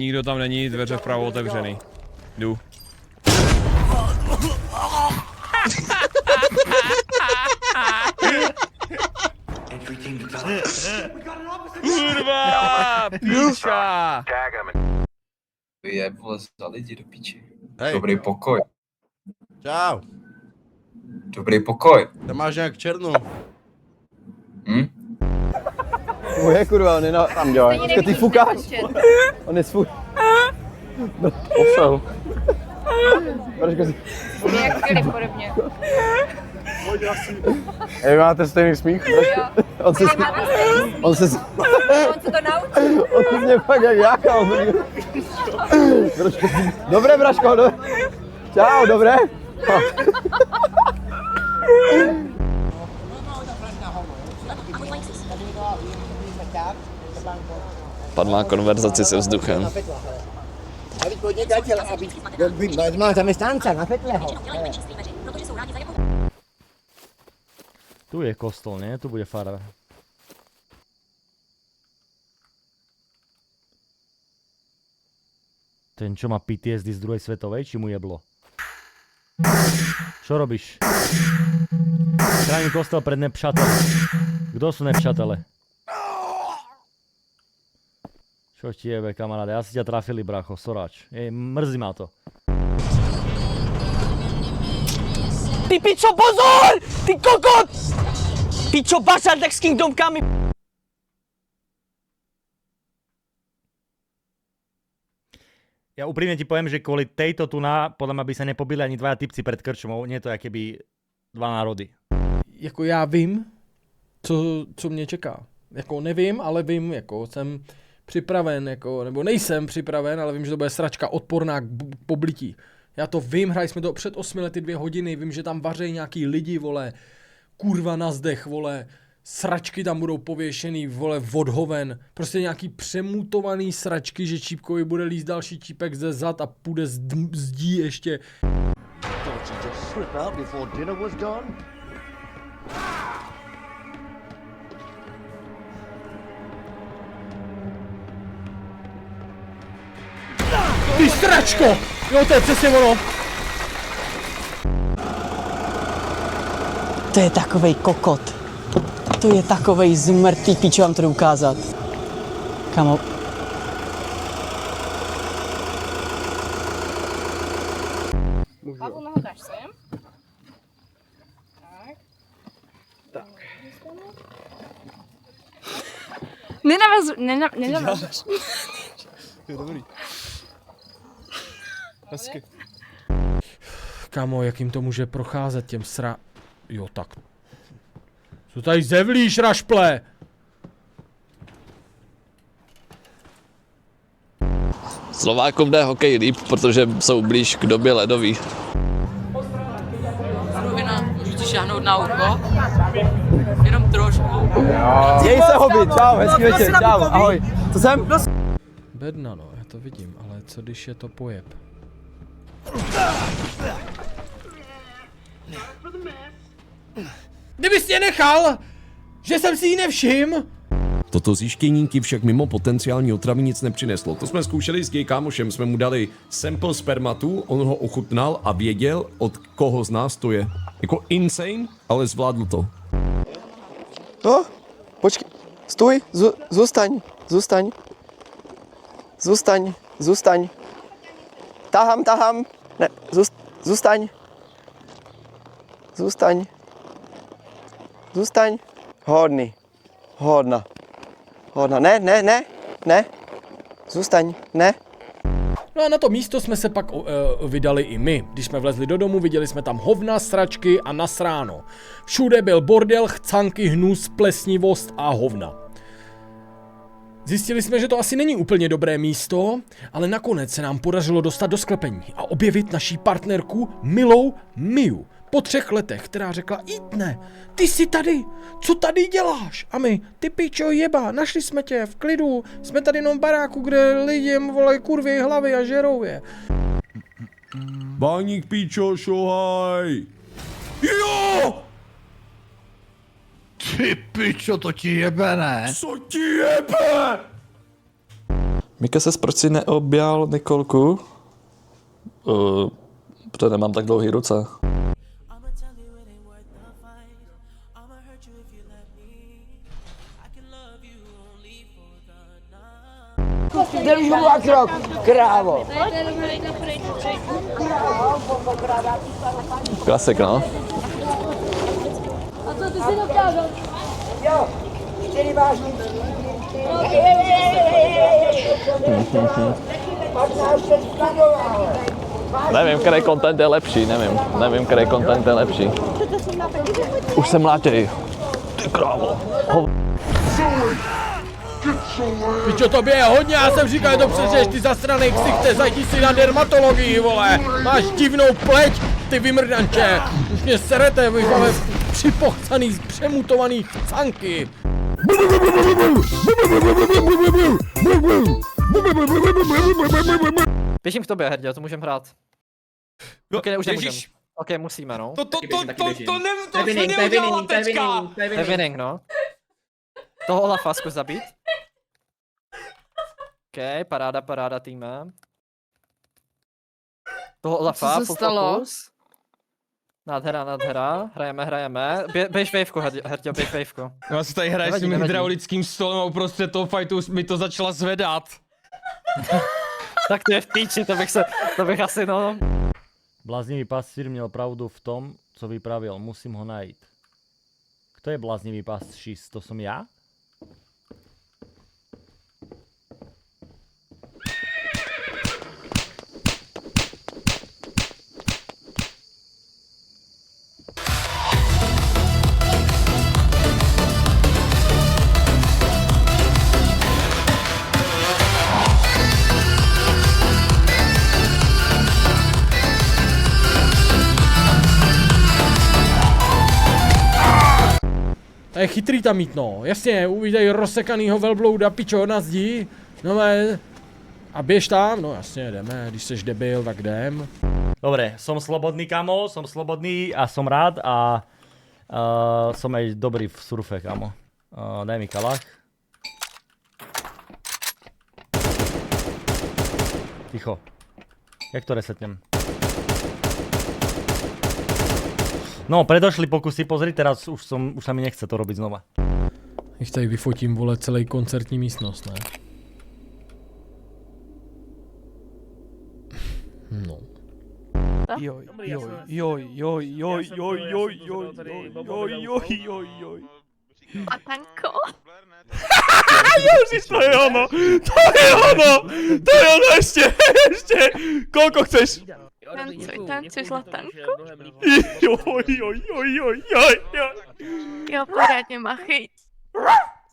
Nikdo tam není, dveře vpravo otevřený. Jdu. Kurva, píča! Je, vole, za lidi do píči. Hej. Dobrý pokoj. Čau. Dobrý pokoj. Tam máš nějak černou. Je kurva, on je na... Tam dělá. Počkej, ty fukáš. On je svůj. No, posel. Braško si... Jak Filip podobně. Ej, máte stejný smích? On se... On se... On se to naučil. On se mě fakt jak jáka. Braško si... Dobré, Braško, dobré. Čau, dobré. Pan má konverzaci se vzduchem. Má zaměstnance na Petleho. Tu je kostol, ne? Tu bude fara. Ten, čo má PTSD z druhej svetovej, či mu jeblo? Čo robíš? Chráň kostel pred nepřáteli. Kdo sú nepřátele? Čo ti jebe, kamaráde? Asi ťa trafili, bracho, soráč. Mrzí ma to. Ty pičo, pozor! Ty kokot! Pičo, basal tak s kingdomkami. Ja úprimne ti poviem, že kvôli tejto podľa mňa by sa nepobili ani dvaja typci pred krčmou. Nie to jakoby dva národy. Jako já vím, co mě čeká. Jako nevím, ale vím, jako jsem připraven, jako, nebo nejsem připraven, ale vím, že to bude sračka odporná k poblití. Já to vím, hráli jsme to před 8 lety 2 hodiny, vím, že tam vařejí nějaký lidi, vole, kurva na zdech, vole, sračky tam budou pověšený, vole, vodhoven, prostě nějaký přemutovaný sračky, že Čípkovi bude líst další čípek ze zad a půjde zdí ještě. Ty sračko! Jo, to je přesně ono. To je takovej kokot. To je takovej zmrtvý pičo, vám to jdu ukázat. Kamo. Pavlu, nahodáš sem. Tak. Nenavaz. Je dobrý. Hezky. Kámo, jak jim to může procházet těm Jo, tak. Co tady zevlíš, rašple? Slovákům jde hokej líp, protože jsou blíž k době ledový. Rovina, můžu ti šáhnout na oko? Jenom trošku. Děj se, hobby, čau, hezký večer, čau, ahoj. Co jsem? Bedna, no, já to vidím, ale co když je to pojeb? Kdybys je nechal, že jsem si ji nevšiml. Toto zjištění ti však mimo potenciální otravy nic nepřineslo. To jsme zkoušeli s kámošem, jsme mu dali sample spermatu, on ho ochutnal a věděl, od koho z nás to je. Jako insane, ale zvládl to. No, počkej, stůj, zůstaň. Tahám. Ne, zůstaň. Hodna. Ne. Zůstaň, ne. No a na to místo jsme se pak vydali i my. Když jsme vlezli do domu, viděli jsme tam hovna, sračky a nasráno. Všude byl bordel, chcanky, hnus, plesnivost a hovna. Zjistili jsme, že to asi není úplně dobré místo, ale nakonec se nám podařilo dostat do sklepení a objevit naší partnerku milou Miu. Po 3 letech, která řekla, Ítne, ty jsi tady, co tady děláš? A my, ty pičo jeba, našli jsme tě, v klidu, jsme tady jenom v baráku, kde lidem vole kurvěj hlavy a žerou je. Báník, píčo, šohaj! Jo! Ty pičo, to ti jebe, ne? Co ti jebe? Mika, proč si neobjal Nikolku? Protože nemám tak dlouhý ruce. Držu a krok, krávo. Klasik, no. A co ty si dokázal? Jo, 4 vážný. 15 se skladoval. Nevím, který content je lepší, nevím, který content je lepší. Už jsem mlátěj. Ty krávo. Pičo, tobě je hodně, já jsem říkal, že to přežiješ, ty zasranej ksichte, zajdi si na dermatologii, vole. Máš divnou pleť, ty vymrdanče. Už mě serete, vy vole, připochcaný, přemutovaný chcanky. Běžím k tobě, Herďo, to můžem hrát. Ok, už nemůžem. Ok, musíme, no. To nedělá teďka! To je winning, no. Toho Olafa zkus zabít. Ok, paráda týme. Toho Olafa, co se stalo? Fokus. Nádhera, hrajeme. Běž waveko, Herďo, běž waveko. Já si tady hraje s tím hydraulickým stolem a uprostřed toho fightu mi to začala zvedat. Tak to je v píči, to bych asi, no. Bláznivý pastýr měl pravdu v tom, co vypravil, musím ho najít. Kto je bláznivý pastýř? To som ja? To je chytrý tam mít, no. Jasně, uvidej rozsekanýho velblouda, pičo, na zdi. No a běž tam, no jasně, jdeme, když seš debil, tak jdem. Dobre, som slobodný, kamo, som slobodný a som rád a som aj dobrý v surfe, kamo. Daj mi kalach. Ticho. Jak to resetnem? No, predošli pokusy, pozri, teraz už sa mi nechce to robiť znova. Ich tady vyfotím, vole, celý koncertní místnost, ne? No. Latanko. Ježiš, to je ono! Ešte! Koľko chceš? Tancuj zlatanko. Joj. Jo, pořádně machej.